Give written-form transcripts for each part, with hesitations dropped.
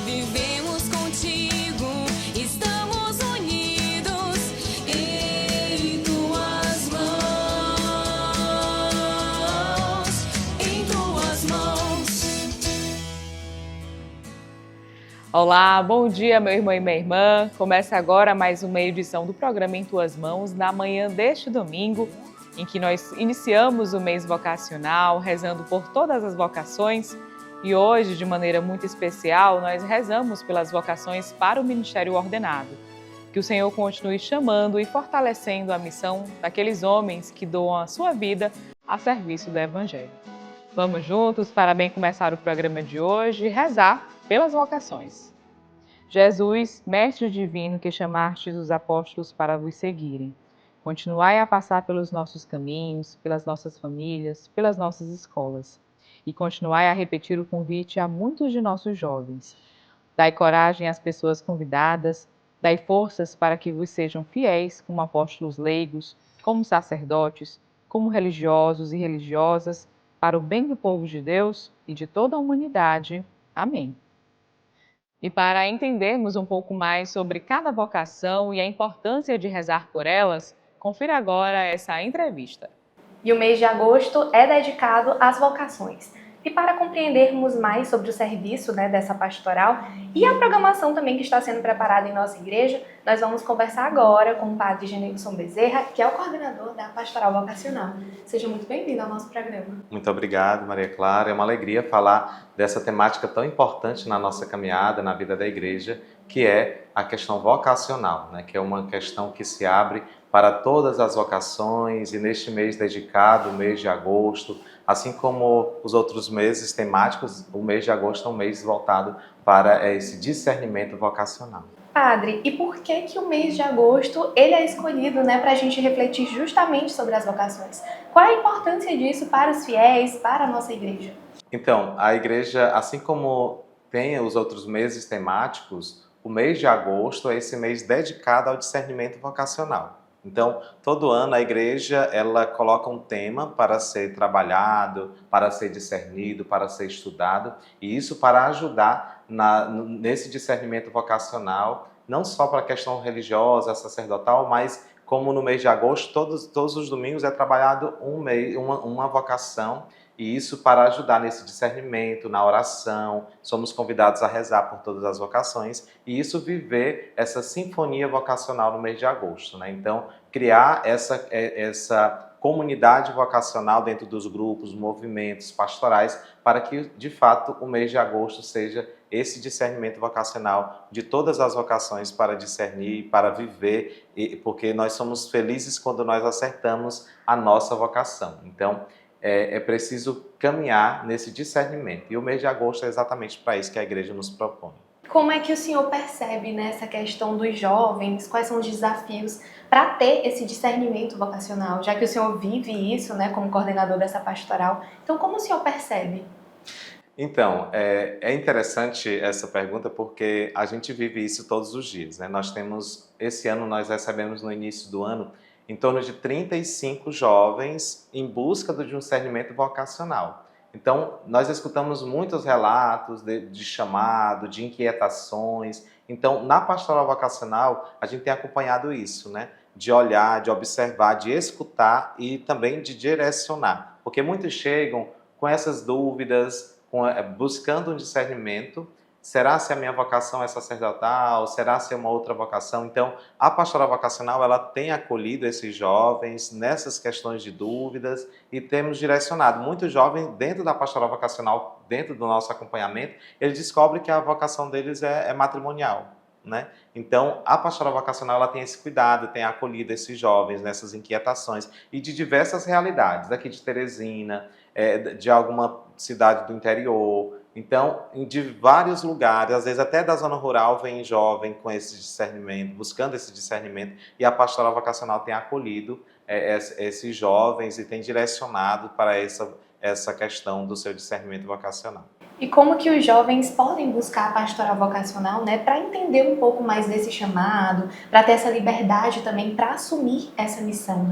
Vivemos contigo, estamos unidos em tuas mãos, em tuas mãos. Olá, bom dia, meu irmão e minha irmã. Começa agora mais uma edição do programa Em Tuas Mãos, na manhã deste domingo, em que nós iniciamos o mês vocacional, rezando por todas as vocações. E hoje, de maneira muito especial, nós rezamos pelas vocações para o ministério ordenado. Que o Senhor continue chamando e fortalecendo a missão daqueles homens que doam a sua vida a serviço do Evangelho. Vamos juntos, para bem começar o programa de hoje, rezar pelas vocações. Jesus, Mestre Divino, que chamastes os apóstolos para vos seguirem, continuai a passar pelos nossos caminhos, pelas nossas famílias, pelas nossas escolas. E continuai a repetir o convite a muitos de nossos jovens. Dai coragem às pessoas convidadas, dai forças para que vos sejam fiéis como apóstolos leigos, como sacerdotes, como religiosos e religiosas, para o bem do povo de Deus e de toda a humanidade. Amém. E para entendermos um pouco mais sobre cada vocação e a importância de rezar por elas, confira agora essa entrevista. E o mês de agosto é dedicado às vocações. E para compreendermos mais sobre o serviço dessa pastoral e a programação também que está sendo preparada em nossa igreja, nós vamos conversar agora com o padre Geneilson Bezerra, que é o coordenador da Pastoral Vocacional. Seja muito bem-vindo ao nosso programa. Muito obrigado, Maria Clara. É uma alegria falar dessa temática tão importante na nossa caminhada, na vida da igreja, que é a questão vocacional, que é uma questão que se abre para todas as vocações e neste mês dedicado, o mês de agosto, assim como os outros meses temáticos, o mês de agosto é um mês voltado para esse discernimento vocacional. Padre, e por que o mês de agosto ele é escolhido para a gente refletir justamente sobre as vocações? Qual é a importância disso para os fiéis, para a nossa igreja? Então, a igreja, assim como tem os outros meses temáticos, o mês de agosto é esse mês dedicado ao discernimento vocacional. Então, todo ano a igreja ela coloca um tema para ser trabalhado, para ser discernido, para ser estudado, e isso para ajudar nesse discernimento vocacional, não só para a questão religiosa, sacerdotal, mas como no mês de agosto, todos os domingos é trabalhado uma vocação, e isso para ajudar nesse discernimento, na oração. Somos convidados a rezar por todas as vocações e isso viver essa sinfonia vocacional no mês de agosto. Então, criar essa comunidade vocacional dentro dos grupos, movimentos pastorais, para que, de fato, o mês de agosto seja esse discernimento vocacional de todas as vocações para discernir, para viver, porque nós somos felizes quando nós acertamos a nossa vocação. Então, é preciso caminhar nesse discernimento. E o mês de agosto é exatamente para isso que a igreja nos propõe. Como é que o senhor percebe essa questão dos jovens? Quais são os desafios para ter esse discernimento vocacional? Já que o senhor vive isso como coordenador dessa pastoral. Então, como o senhor percebe? Então, é interessante essa pergunta porque a gente vive isso todos os dias. Esse ano nós recebemos no início do ano em torno de 35 jovens em busca do discernimento vocacional. Então, nós escutamos muitos relatos de chamado, de inquietações. Então, na pastoral vocacional, a gente tem acompanhado isso, de olhar, de observar, de escutar e também de direcionar. Porque muitos chegam com essas dúvidas, buscando um discernimento. Será se a minha vocação é sacerdotal? Será se é uma outra vocação? Então, a pastoral vocacional ela tem acolhido esses jovens nessas questões de dúvidas e temos direcionado. Muitos jovens, dentro da pastoral vocacional, dentro do nosso acompanhamento, eles descobrem que a vocação deles é matrimonial. Então, a pastoral vocacional ela tem esse cuidado, tem acolhido esses jovens nessas inquietações e de diversas realidades, daqui de Teresina, de alguma cidade do interior. Então, de vários lugares, às vezes até da zona rural, vem jovem com esse discernimento, buscando esse discernimento, e a pastoral vocacional tem acolhido esses jovens e tem direcionado para essa questão do seu discernimento vocacional. E como que os jovens podem buscar a pastoral vocacional, para entender um pouco mais desse chamado, para ter essa liberdade também para assumir essa missão,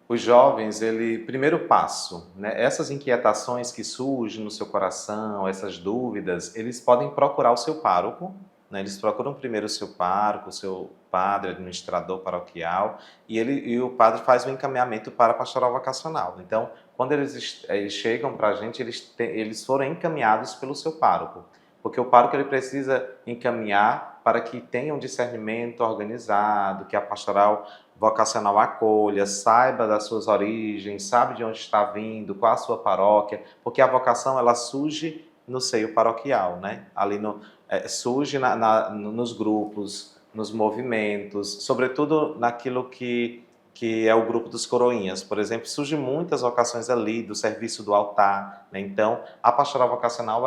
Os jovens, primeiro passo, né? Essas inquietações que surgem no seu coração, essas dúvidas, eles podem procurar o seu pároco, né? Eles procuram primeiro o seu pároco, o seu padre, administrador paroquial, e o padre faz o encaminhamento para a pastoral vocacional. Então, quando eles chegam para a gente, eles foram encaminhados pelo seu pároco, porque o pároco ele precisa encaminhar para que tenha um discernimento organizado, que a pastoral vocacional acolha, saiba das suas origens, sabe de onde está vindo, qual a sua paróquia, porque a vocação ela surge no seio paroquial, né? Ali surge nos grupos, nos movimentos, sobretudo naquilo que é o grupo dos coroinhas, por exemplo, surgem muitas vocações ali do serviço do altar, né? Então, a pastoral vocacional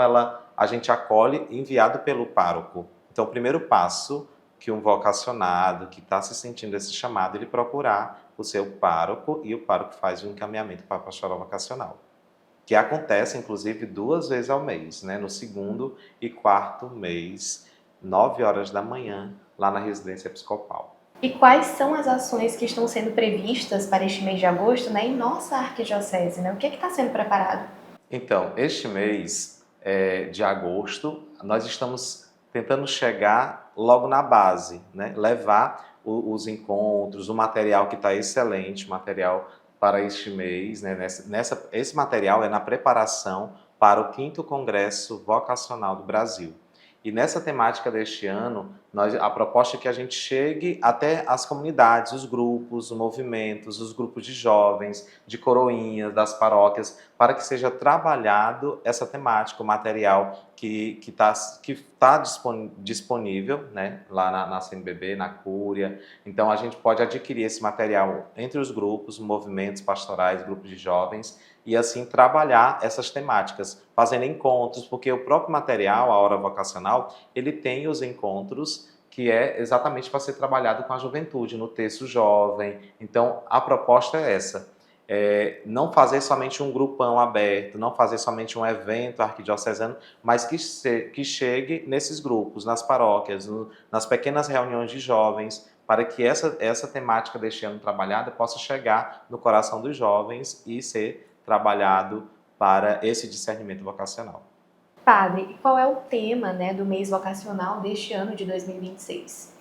a gente acolhe enviado pelo pároco. Então, o primeiro passo que um vocacionado que está se sentindo esse chamado, ele procurar o seu pároco e o pároco faz o encaminhamento para a pastoral vocacional, que acontece, inclusive, 2 vezes ao mês, né? No segundo e quarto mês, 9 horas da manhã, lá na residência episcopal. E quais são as ações que estão sendo previstas para este mês de agosto, né, em nossa arquidiocese, né? O que está sendo preparado? Então, este mês de agosto, nós estamos tentando chegar logo na base, né? Levar os encontros, o material que está excelente, o material para este mês, né? Esse material é na preparação para o 5º Congresso Vocacional do Brasil. E nessa temática deste ano, a proposta é que a gente chegue até as comunidades, os grupos, os movimentos, os grupos de jovens, de coroinhas, das paróquias, para que seja trabalhado essa temática, o material que tá disponível, né, lá na CNBB, na Cúria. Então a gente pode adquirir esse material entre os grupos, movimentos pastorais, grupos de jovens, e assim trabalhar essas temáticas, fazendo encontros, porque o próprio material, a hora vocacional, ele tem os encontros que é exatamente para ser trabalhado com a juventude, no terço jovem. Então, a proposta é essa, não fazer somente um grupão aberto, não fazer somente um evento arquidiocesano, mas que chegue nesses grupos, nas paróquias, nas pequenas reuniões de jovens, para que essa temática deste ano trabalhada possa chegar no coração dos jovens e ser trabalhado para esse discernimento vocacional. Padre, qual é o tema, né, do mês vocacional deste ano de 2026?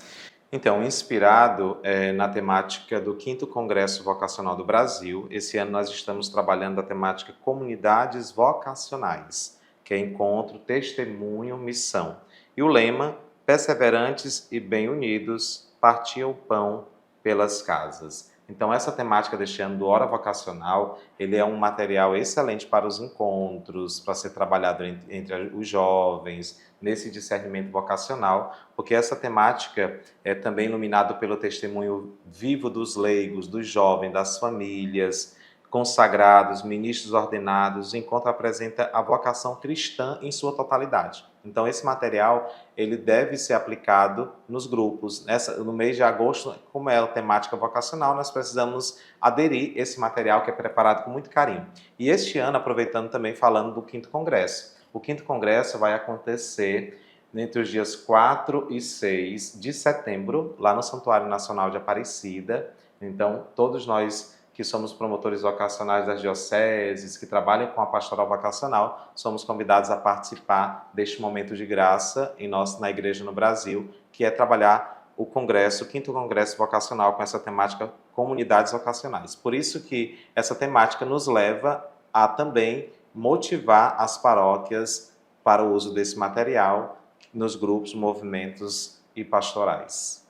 Então, inspirado na temática do 5º Congresso Vocacional do Brasil, esse ano nós estamos trabalhando a temática Comunidades Vocacionais, que é encontro, testemunho, missão. E o lema, perseverantes e bem unidos, partiam o pão pelas casas. Então, essa temática deste ano do Hora Vocacional, ele é um material excelente para os encontros, para ser trabalhado entre os jovens, nesse discernimento vocacional, porque essa temática é também iluminada pelo testemunho vivo dos leigos, dos jovens, das famílias, consagrados, ministros ordenados. O encontro apresenta a vocação cristã em sua totalidade. Então, esse material ele deve ser aplicado nos grupos. No mês de agosto, como é a temática vocacional, nós precisamos aderir esse material que é preparado com muito carinho. E este ano, aproveitando também, falando do 5º Congresso. O 5º Congresso vai acontecer entre os dias 4 e 6 de setembro, lá no Santuário Nacional de Aparecida. Então, todos nós que somos promotores vocacionais das dioceses, que trabalham com a pastoral vocacional, somos convidados a participar deste momento de graça na Igreja no Brasil, que é trabalhar o 5º Congresso Vocacional com essa temática Comunidades Vocacionais. Por isso que essa temática nos leva a também motivar as paróquias para o uso desse material nos grupos, movimentos e pastorais.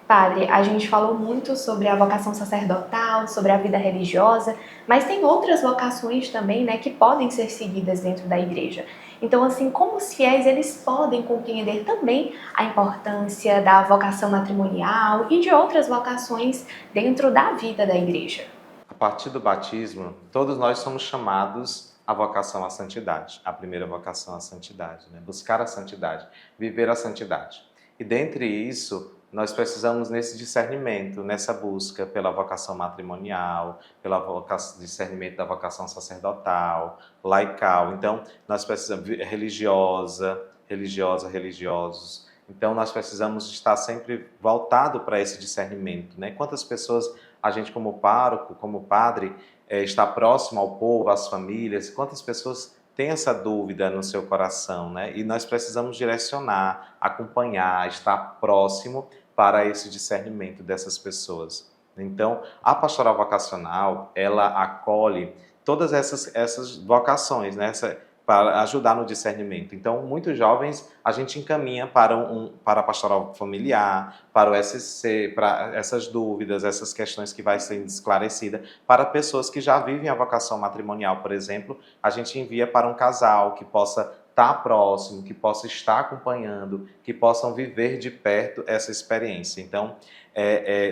Padre, a gente falou muito sobre a vocação sacerdotal, sobre a vida religiosa, mas tem outras vocações também, né, que podem ser seguidas dentro da igreja. Então, assim, como os fiéis, eles podem compreender também a importância da vocação matrimonial e de outras vocações dentro da vida da igreja? A partir do batismo, todos nós somos chamados à vocação à santidade, a primeira vocação à santidade, né? Buscar a santidade, viver a santidade. E dentre isso, nós precisamos nesse discernimento, nessa busca pela vocação matrimonial, discernimento da vocação sacerdotal, laical. Então, nós precisamos religiosos. Então, nós precisamos estar sempre voltado para esse discernimento, né? Quantas pessoas a gente como pároco, como padre, está próximo ao povo, às famílias, quantas pessoas têm essa dúvida no seu coração, né? E nós precisamos direcionar, acompanhar, estar próximo para esse discernimento dessas pessoas. Então, a pastoral vocacional, ela acolhe todas essas vocações, né? Para ajudar no discernimento. Então, muitos jovens a gente encaminha para a pastoral familiar, para o SC, para essas dúvidas, essas questões que vai sendo esclarecida. Para pessoas que já vivem a vocação matrimonial, por exemplo, a gente envia para um casal que possa estar próximo, que possa estar acompanhando, que possam viver de perto essa experiência. Então,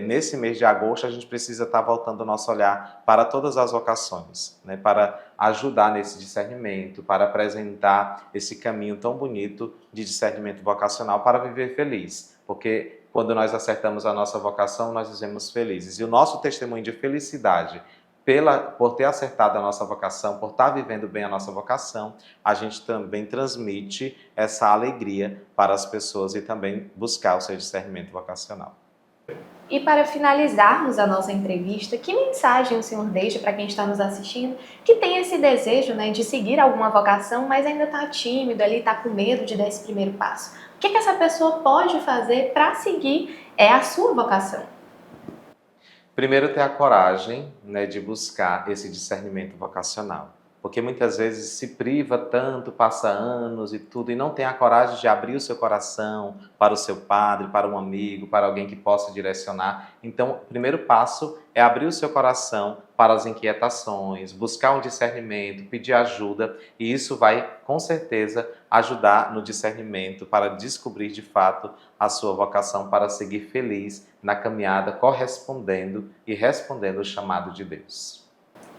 nesse mês de agosto, a gente precisa estar voltando o nosso olhar para todas as vocações, né? Para ajudar nesse discernimento, para apresentar esse caminho tão bonito de discernimento vocacional para viver feliz. Porque quando nós acertamos a nossa vocação, nós vivemos felizes. E o nosso testemunho de felicidade por ter acertado a nossa vocação, por estar vivendo bem a nossa vocação, a gente também transmite essa alegria para as pessoas e também buscar o seu discernimento vocacional. E para finalizarmos a nossa entrevista, que mensagem o senhor deixa para quem está nos assistindo, que tem esse desejo, né, de seguir alguma vocação, mas ainda está tímido ali, está com medo de dar esse primeiro passo? O que essa pessoa pode fazer para seguir a sua vocação? Primeiro, ter a coragem, né, de buscar esse discernimento vocacional. Porque muitas vezes se priva tanto, passa anos e tudo, e não tem a coragem de abrir o seu coração para o seu padre, para um amigo, para alguém que possa direcionar. Então, o primeiro passo é abrir o seu coração para as inquietações, buscar um discernimento, pedir ajuda, e isso vai, com certeza, ajudar no discernimento para descobrir de fato a sua vocação, para seguir feliz na caminhada, correspondendo e respondendo o chamado de Deus.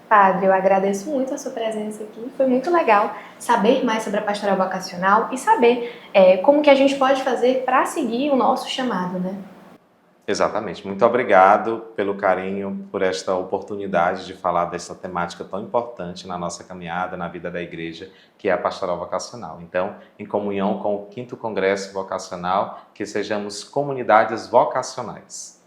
Padre, eu agradeço muito a sua presença aqui. Foi muito legal saber mais sobre a pastoral vocacional e saber como que a gente pode fazer para seguir o nosso chamado, né? Exatamente. Muito obrigado pelo carinho, por esta oportunidade de falar dessa temática tão importante na nossa caminhada, na vida da igreja, que é a pastoral vocacional. Então, em comunhão com o 5º Congresso Vocacional, que sejamos comunidades vocacionais.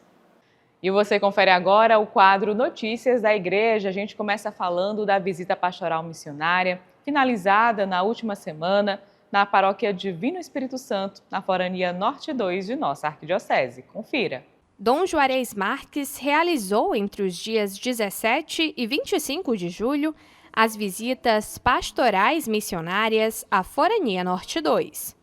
E você confere agora o quadro Notícias da Igreja. A gente começa falando da visita pastoral missionária, finalizada na última semana na paróquia Divino Espírito Santo, na Forania Norte 2 de nossa arquidiocese. Confira. Dom Juarez Marques realizou entre os dias 17 e 25 de julho as visitas pastorais missionárias à Forania Norte 2.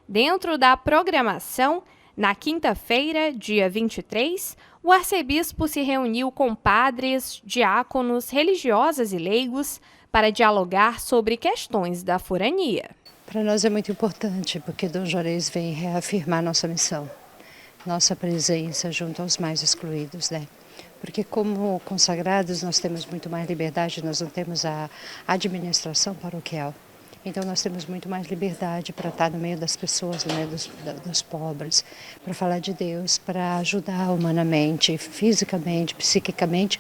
Dentro da programação, na quinta-feira, dia 23, o arcebispo se reuniu com padres, diáconos, religiosas e leigos para dialogar sobre questões da forania. Para nós é muito importante, porque Dom Juarez vem reafirmar nossa missão, nossa presença junto aos mais excluídos, né? Porque como consagrados nós temos muito mais liberdade, nós não temos a administração paroquial. Então nós temos muito mais liberdade para estar no meio das pessoas, no meio dos pobres, para falar de Deus, para ajudar humanamente, fisicamente, psiquicamente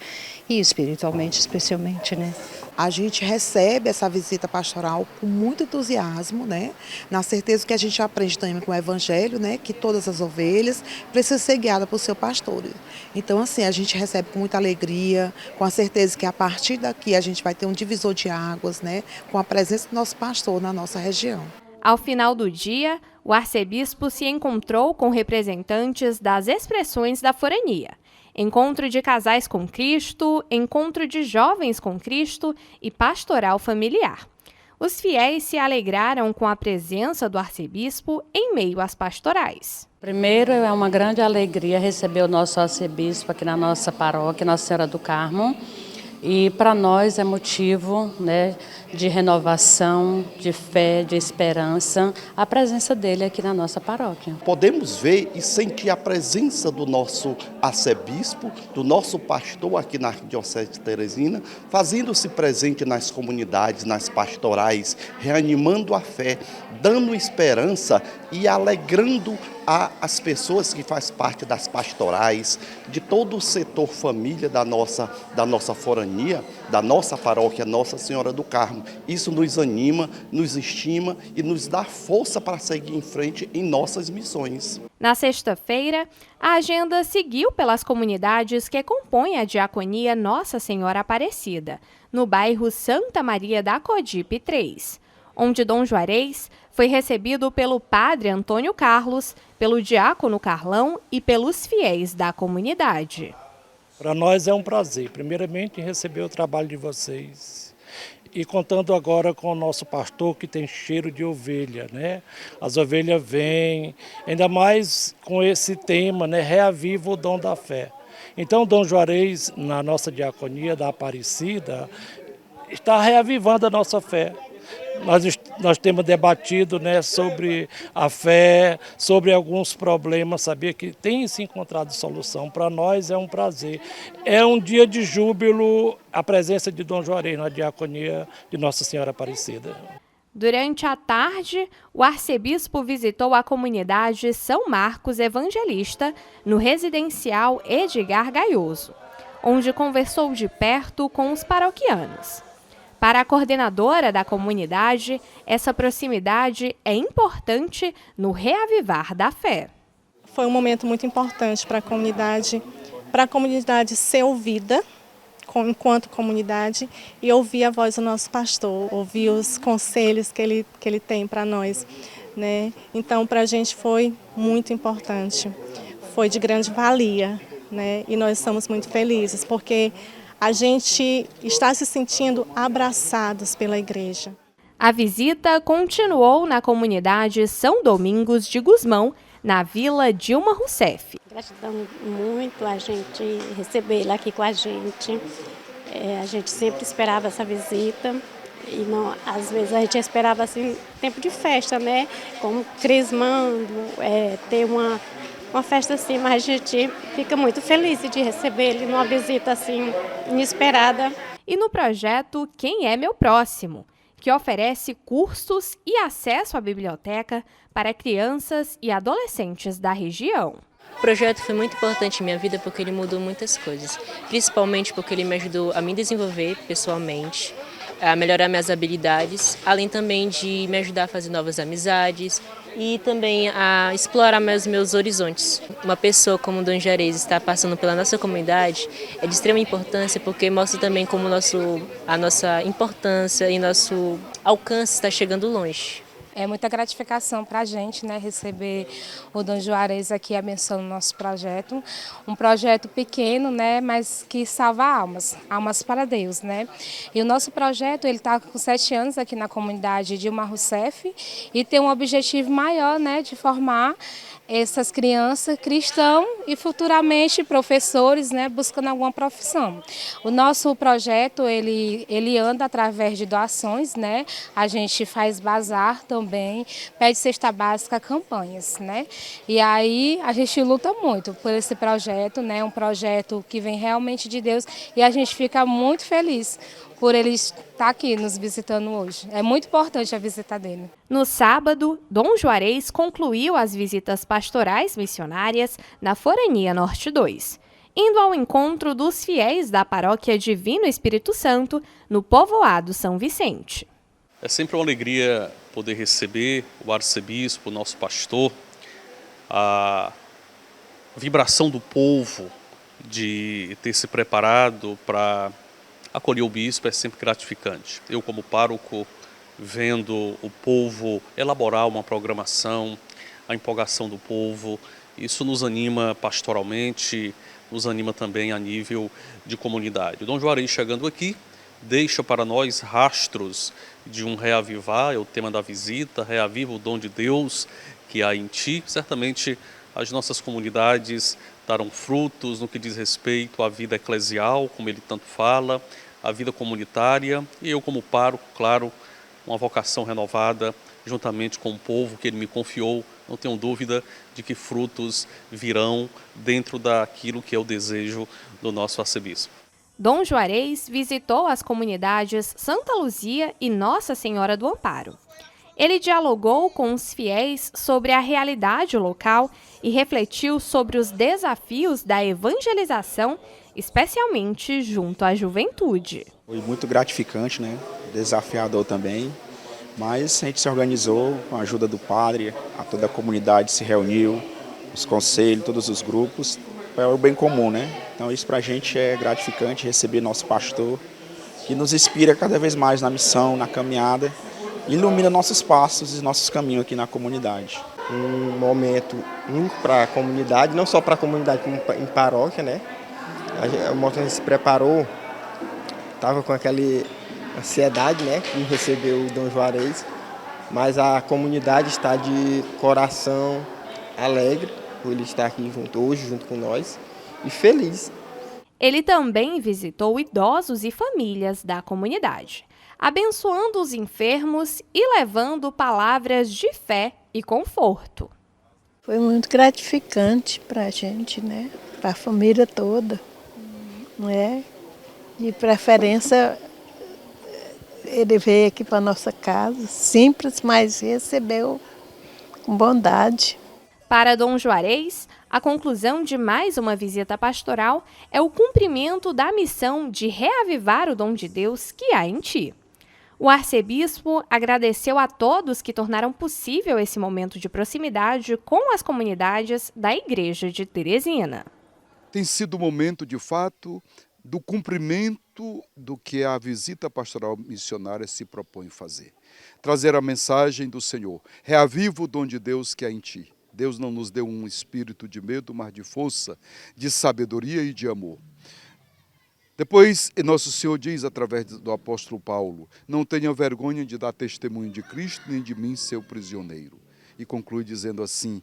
e espiritualmente, especialmente, né? A gente recebe essa visita pastoral com muito entusiasmo, né? Na certeza que a gente aprende também com o Evangelho, né? Que todas as ovelhas precisam ser guiadas por seu pastor. Então, assim, a gente recebe com muita alegria, com a certeza que a partir daqui a gente vai ter um divisor de águas, né? Com a presença do nosso pastor na nossa região. Ao final do dia, o arcebispo se encontrou com representantes das expressões da forania. Encontro de casais com Cristo, encontro de jovens com Cristo e pastoral familiar. Os fiéis se alegraram com a presença do arcebispo em meio às pastorais. Primeiro, é uma grande alegria receber o nosso arcebispo aqui na nossa paróquia, Nossa Senhora do Carmo. E para nós é motivo, né, de renovação, de fé, de esperança, a presença dele aqui na nossa paróquia. Podemos ver e sentir a presença do nosso arcebispo, do nosso pastor aqui na Arquidiocese de Teresina, fazendo-se presente nas comunidades, nas pastorais, reanimando a fé, dando esperança e alegrando às pessoas que fazem parte das pastorais, de todo o setor família da nossa forania, da nossa paróquia Nossa Senhora do Carmo. Isso nos anima, nos estima e nos dá força para seguir em frente em nossas missões. Na sexta-feira, a agenda seguiu pelas comunidades que compõem a Diaconia Nossa Senhora Aparecida, no bairro Santa Maria da Codipe 3, onde Dom Juarez foi recebido pelo padre Antônio Carlos, pelo diácono Carlão e pelos fiéis da comunidade. Para nós é um prazer, primeiramente, receber o trabalho de vocês. E contando agora com o nosso pastor, que tem cheiro de ovelha, né? As ovelhas vêm, ainda mais com esse tema, né? Reaviva o dom da fé. Então, Dom Juarez, na nossa diaconia da Aparecida, está reavivando a nossa fé. Nós temos debatido, né, sobre a fé, sobre alguns problemas, sabia que tem se encontrado solução. Para nós é um prazer. É um dia de júbilo a presença de Dom Juarez na diaconia de Nossa Senhora Aparecida. Durante a tarde, o arcebispo visitou a comunidade São Marcos Evangelista, no residencial Edgar Gaioso, onde conversou de perto com os paroquianos. Para a coordenadora da comunidade, essa proximidade é importante no reavivar da fé. Foi um momento muito importante para a comunidade ser ouvida enquanto comunidade e ouvir a voz do nosso pastor, ouvir os conselhos que ele tem para nós, né? Então, para a gente foi muito importante, foi de grande valia, né? E nós estamos muito felizes porque a gente está se sentindo abraçados pela igreja. A visita continuou na comunidade São Domingos de Gusmão, na Vila Dilma Rousseff. Gratidão muito a gente receber ele aqui com a gente. A gente sempre esperava essa visita e não, às vezes a gente esperava assim tempo de festa, né? Como crismando, ter uma festa assim, mas a gente fica muito feliz de receber ele numa visita assim inesperada. E no projeto Quem é Meu Próximo, que oferece cursos e acesso à biblioteca para crianças e adolescentes da região. O projeto foi muito importante em minha vida porque ele mudou muitas coisas, principalmente porque ele me ajudou a me desenvolver pessoalmente, a melhorar minhas habilidades, além também de me ajudar a fazer novas amizades e também a explorar mais meus horizontes. Uma pessoa como o Dom Juarez está passando pela nossa comunidade é de extrema importância porque mostra também como a nossa importância e nosso alcance está chegando longe. É muita gratificação para a gente, né, receber o Dom Juarez aqui abençoando o nosso projeto. Um projeto pequeno, né, mas que salva almas para Deus, né. E o nosso projeto ele está com 7 anos aqui na comunidade Dilma Rousseff e tem um objetivo maior, né, de formar essas crianças cristãs e futuramente professores, né, buscando alguma profissão. O nosso projeto ele anda através de doações, né? A gente faz bazar também, pede cesta básica, campanhas, né? E aí a gente luta muito por esse projeto, né? Um projeto que vem realmente de Deus e a gente fica muito feliz por ele estar aqui nos visitando hoje. É muito importante a visita dele. No sábado, Dom Juarez concluiu as visitas pastorais missionárias na Forania Norte 2, indo ao encontro dos fiéis da Paróquia Divino Espírito Santo, no povoado São Vicente. É sempre uma alegria poder receber o arcebispo, o nosso pastor, a vibração do povo de ter se preparado para acolher o bispo é sempre gratificante. Eu, como pároco, vendo o povo elaborar uma programação, a empolgação do povo, isso nos anima pastoralmente, nos anima também a nível de comunidade. O Dom Juarez chegando aqui deixa para nós rastros de um reavivar, é o tema da visita, reaviva o dom de Deus que há em ti. Certamente as nossas comunidades darão frutos no que diz respeito à vida eclesial, como ele tanto fala, a vida comunitária, e eu como pároco, claro, uma vocação renovada, juntamente com o povo que ele me confiou, não tenho dúvida de que frutos virão dentro daquilo que é o desejo do nosso arcebispo. Dom Juarez visitou as comunidades Santa Luzia e Nossa Senhora do Amparo. Ele dialogou com os fiéis sobre a realidade local e refletiu sobre os desafios da evangelização, especialmente junto à juventude. Foi muito gratificante, né? Desafiador também, mas a gente se organizou com a ajuda do padre, toda a comunidade se reuniu, os conselhos, todos os grupos, é o bem comum, né? Então isso pra gente é gratificante receber nosso pastor, que nos inspira cada vez mais na missão, na caminhada, ilumina nossos passos e nossos caminhos aqui na comunidade. Um momento único para a comunidade, não só para a comunidade como em paróquia, né? A moça se preparou, estava com aquela ansiedade, né, em receber o Dom Juarez, mas a comunidade está de coração alegre por ele estar aqui hoje junto com nós e feliz. Ele também visitou idosos e famílias da comunidade, abençoando os enfermos e levando palavras de fé e conforto. Foi muito gratificante para a gente, né? Para a família toda, não é? De preferência, ele veio aqui para nossa casa, simples, mas recebeu com bondade. Para Dom Juarez, a conclusão de mais uma visita pastoral é o cumprimento da missão de reavivar o dom de Deus que há em ti. O arcebispo agradeceu a todos que tornaram possível esse momento de proximidade com as comunidades da Igreja de Teresina. Tem sido um momento, de fato, do cumprimento do que a visita pastoral missionária se propõe fazer. Trazer a mensagem do Senhor. Reaviva o dom de Deus que há em ti. Deus não nos deu um espírito de medo, mas de força, de sabedoria e de amor. Depois, Nosso Senhor diz, através do apóstolo Paulo, não tenha vergonha de dar testemunho de Cristo, nem de mim, seu prisioneiro. E conclui dizendo assim,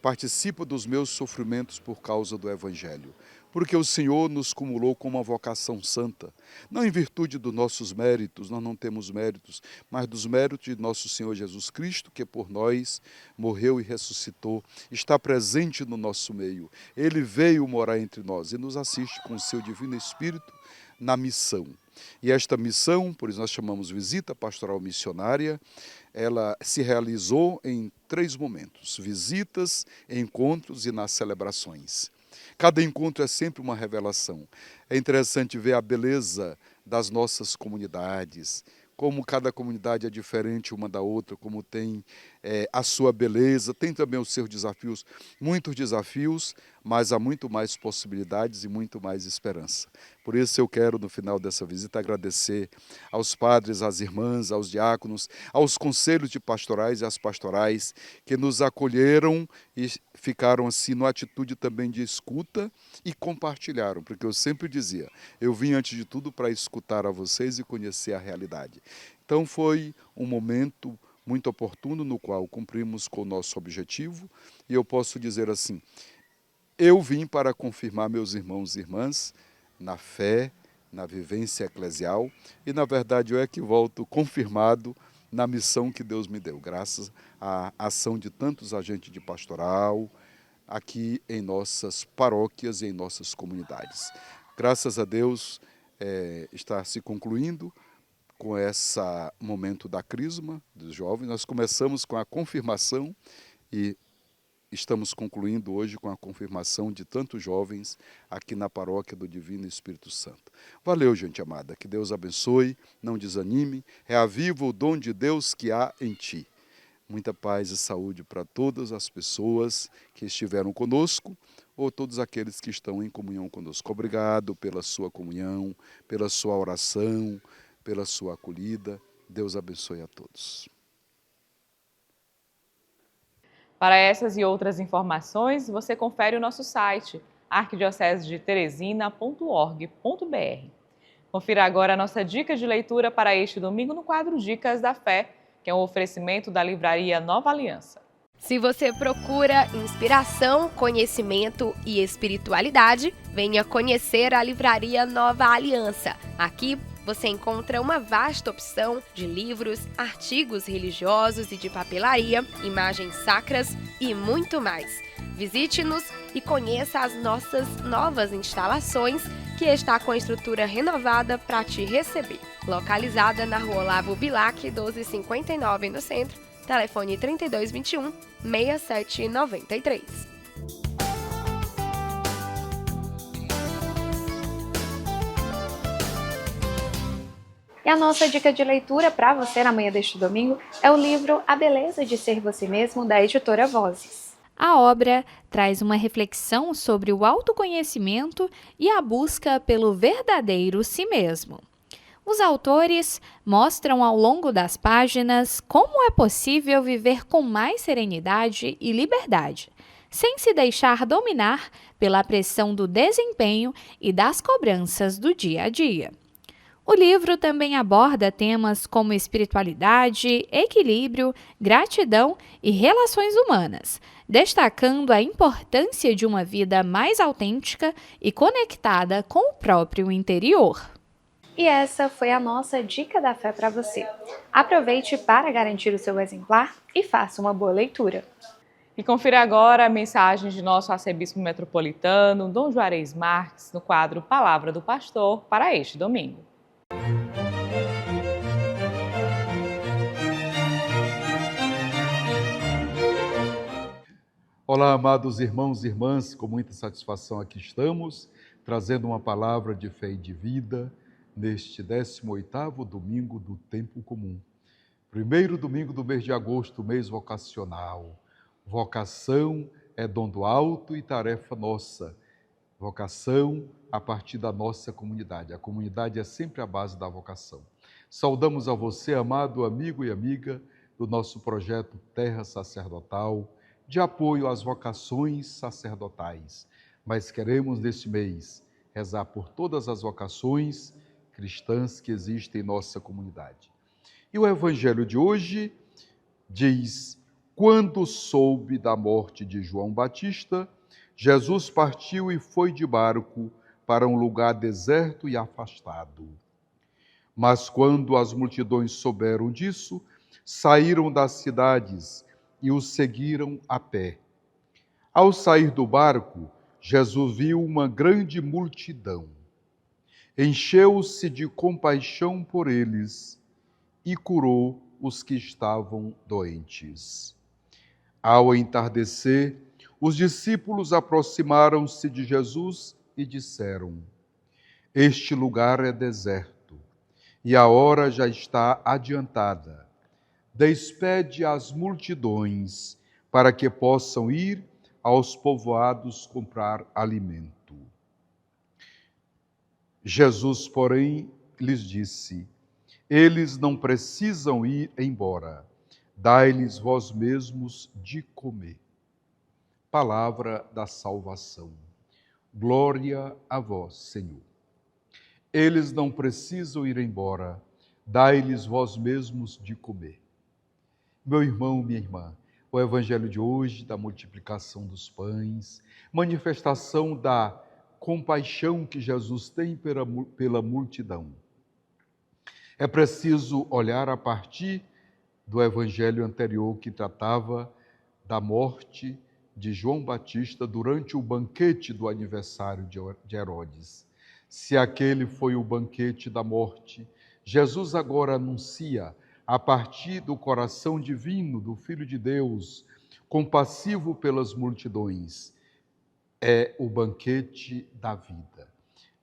participa dos meus sofrimentos por causa do Evangelho. Porque o Senhor nos cumulou com uma vocação santa, não em virtude dos nossos méritos, nós não temos méritos, mas dos méritos de nosso Senhor Jesus Cristo, que por nós morreu e ressuscitou, está presente no nosso meio. Ele veio morar entre nós e nos assiste com o seu Divino Espírito na missão. E esta missão, por isso nós chamamos Visita Pastoral Missionária, ela se realizou em 3 momentos, visitas, encontros e nas celebrações. Cada encontro é sempre uma revelação. É interessante ver a beleza das nossas comunidades, como cada comunidade é diferente uma da outra, como tem a sua beleza, tem também os seus desafios, muitos desafios, mas há muito mais possibilidades e muito mais esperança. Por isso eu quero, no final dessa visita, agradecer aos padres, às irmãs, aos diáconos, aos conselhos de pastorais e às pastorais que nos acolheram e ficaram assim, numa atitude também de escuta e compartilharam, porque eu sempre dizia, eu vim antes de tudo para escutar a vocês e conhecer a realidade. Então foi um momento muito oportuno no qual cumprimos com o nosso objetivo e eu posso dizer assim, eu vim para confirmar meus irmãos e irmãs na fé, na vivência eclesial e na verdade eu é que volto confirmado na missão que Deus me deu, graças à ação de tantos agentes de pastoral aqui em nossas paróquias e em nossas comunidades. Graças a Deus está se concluindo com esse momento da crisma dos jovens. Nós começamos com a confirmação e estamos concluindo hoje com a confirmação de tantos jovens aqui na paróquia do Divino Espírito Santo. Valeu, gente amada, que Deus abençoe, não desanime, reaviva o dom de Deus que há em ti. Muita paz e saúde para todas as pessoas que estiveram conosco ou todos aqueles que estão em comunhão conosco. Obrigado pela sua comunhão, pela sua oração, pela sua acolhida. Deus abençoe a todos. Para essas e outras informações, você confere o nosso site arquidiocesedeteresina.org.br. Confira agora a nossa dica de leitura para este domingo no quadro Dicas da Fé, que é um oferecimento da livraria Nova Aliança. Se você procura inspiração, conhecimento e espiritualidade, venha conhecer a livraria Nova Aliança. Aqui você encontra uma vasta opção de livros, artigos religiosos e de papelaria, imagens sacras e muito mais. Visite-nos e conheça as nossas novas instalações que está com a estrutura renovada para te receber. Localizada na Rua Olavo Bilac, 1259 no centro, telefone 3221 6793. E a nossa dica de leitura para você na manhã deste domingo é o livro A Beleza de Ser Você Mesmo, da editora Vozes. A obra traz uma reflexão sobre o autoconhecimento e a busca pelo verdadeiro si mesmo. Os autores mostram ao longo das páginas como é possível viver com mais serenidade e liberdade, sem se deixar dominar pela pressão do desempenho e das cobranças do dia a dia. O livro também aborda temas como espiritualidade, equilíbrio, gratidão e relações humanas, destacando a importância de uma vida mais autêntica e conectada com o próprio interior. E essa foi a nossa dica da fé para você. Aproveite para garantir o seu exemplar e faça uma boa leitura. E confira agora a mensagem de nosso arcebispo metropolitano, Dom Juarez Marques, no quadro Palavra do Pastor, para este domingo. Olá, amados irmãos e irmãs, com muita satisfação aqui estamos, trazendo uma palavra de fé e de vida neste 18º domingo do tempo comum. Primeiro domingo do mês de agosto, mês vocacional. Vocação é dom do alto e tarefa nossa. Vocação a partir da nossa comunidade. A comunidade é sempre a base da vocação. Saudamos a você, amado amigo e amiga do nosso projeto Terra Sacerdotal, de apoio às vocações sacerdotais. Mas queremos, neste mês, rezar por todas as vocações cristãs que existem em nossa comunidade. E o Evangelho de hoje diz: quando soube da morte de João Batista, Jesus partiu e foi de barco para um lugar deserto e afastado. Mas quando as multidões souberam disso, saíram das cidades e o seguiram a pé. Ao sair do barco, Jesus viu uma grande multidão. Encheu-se de compaixão por eles e curou os que estavam doentes. Ao entardecer, os discípulos aproximaram-se de Jesus e disseram: este lugar é deserto e a hora já está adiantada. Despede as multidões para que possam ir aos povoados comprar alimento. Jesus, porém, lhes disse: eles não precisam ir embora, dai-lhes vós mesmos de comer. Palavra da salvação. Glória a vós, Senhor. Eles não precisam ir embora, dai-lhes vós mesmos de comer. Meu irmão, minha irmã, o Evangelho de hoje, da multiplicação dos pães, manifestação da compaixão que Jesus tem pela multidão. É preciso olhar a partir do Evangelho anterior que tratava da morte de João Batista durante o banquete do aniversário de Herodes. Se aquele foi o banquete da morte, Jesus agora anuncia, a partir do coração divino do Filho de Deus, compassivo pelas multidões, é o banquete da vida.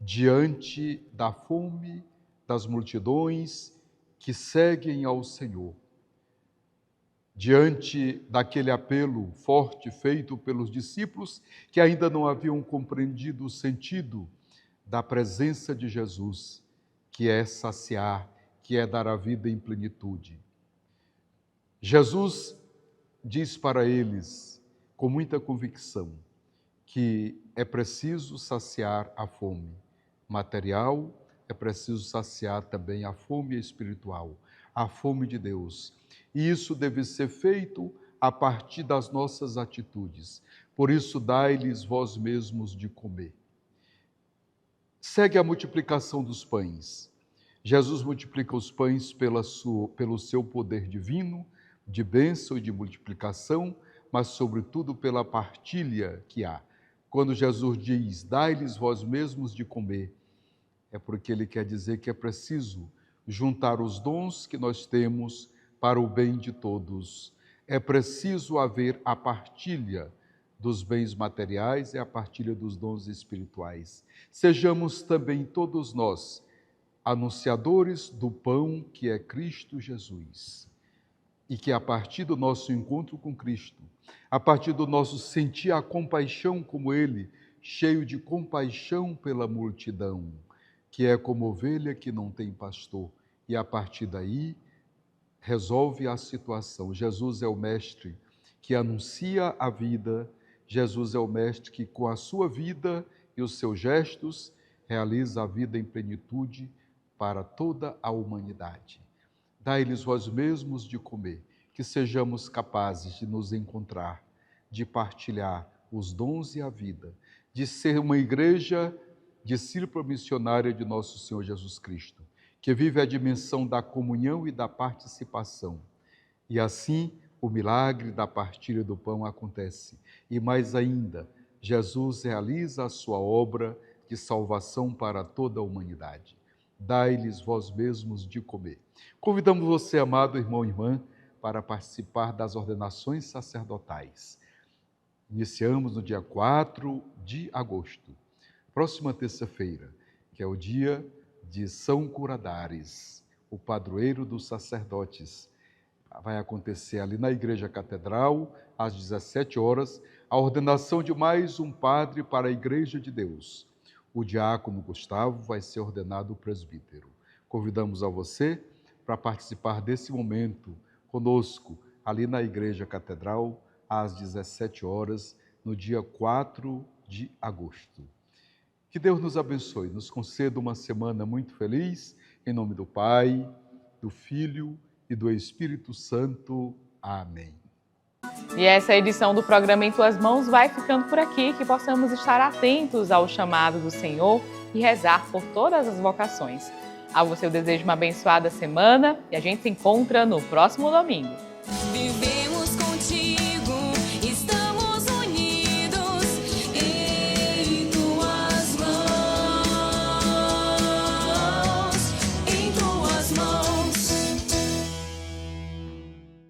Diante da fome das multidões que seguem ao Senhor, diante daquele apelo forte feito pelos discípulos que ainda não haviam compreendido o sentido da presença de Jesus, que é saciar, que é dar a vida em plenitude. Jesus diz para eles, com muita convicção, que é preciso saciar a fome material, é preciso saciar também a fome espiritual, a fome de Deus. E isso deve ser feito a partir das nossas atitudes. Por isso, dai-lhes vós mesmos de comer. Segue a multiplicação dos pães. Jesus multiplica os pães pelo seu poder divino, de bênção e de multiplicação, mas sobretudo pela partilha que há. Quando Jesus diz, dai-lhes vós mesmos de comer, é porque ele quer dizer que é preciso juntar os dons que nós temos para o bem de todos. É preciso haver a partilha dos bens materiais e a partilha dos dons espirituais. Sejamos também todos nós anunciadores do pão que é Cristo Jesus. E que a partir do nosso encontro com Cristo, a partir do nosso sentir a compaixão como Ele, cheio de compaixão pela multidão, que é como ovelha que não tem pastor, e a partir daí resolve a situação. Jesus é o mestre que anuncia a vida, Jesus é o mestre que com a sua vida e os seus gestos realiza a vida em plenitude para toda a humanidade. Dai-lhes vós mesmos de comer, que sejamos capazes de nos encontrar, de partilhar os dons e a vida, de ser uma igreja discípula missionária de nosso Senhor Jesus Cristo, que vive a dimensão da comunhão e da participação. E assim, o milagre da partilha do pão acontece. E mais ainda, Jesus realiza a sua obra de salvação para toda a humanidade. Dai-lhes vós mesmos de comer. Convidamos você, amado irmão e irmã, para participar das ordenações sacerdotais. Iniciamos no dia 4 de agosto, próxima terça-feira, que é o dia de São Curadares, o padroeiro dos sacerdotes. Vai acontecer ali na Igreja Catedral, às 17 horas, a ordenação de mais um padre para a Igreja de Deus. O diácono Gustavo vai ser ordenado presbítero. Convidamos a você para participar desse momento conosco, ali na Igreja Catedral, às 17 horas, no dia 4 de agosto. Que Deus nos abençoe, nos conceda uma semana muito feliz, em nome do Pai, do Filho e do Espírito Santo. Amém. E essa edição do programa Em Tuas Mãos vai ficando por aqui, que possamos estar atentos ao chamado do Senhor e rezar por todas as vocações. A você eu desejo uma abençoada semana e a gente se encontra no próximo domingo.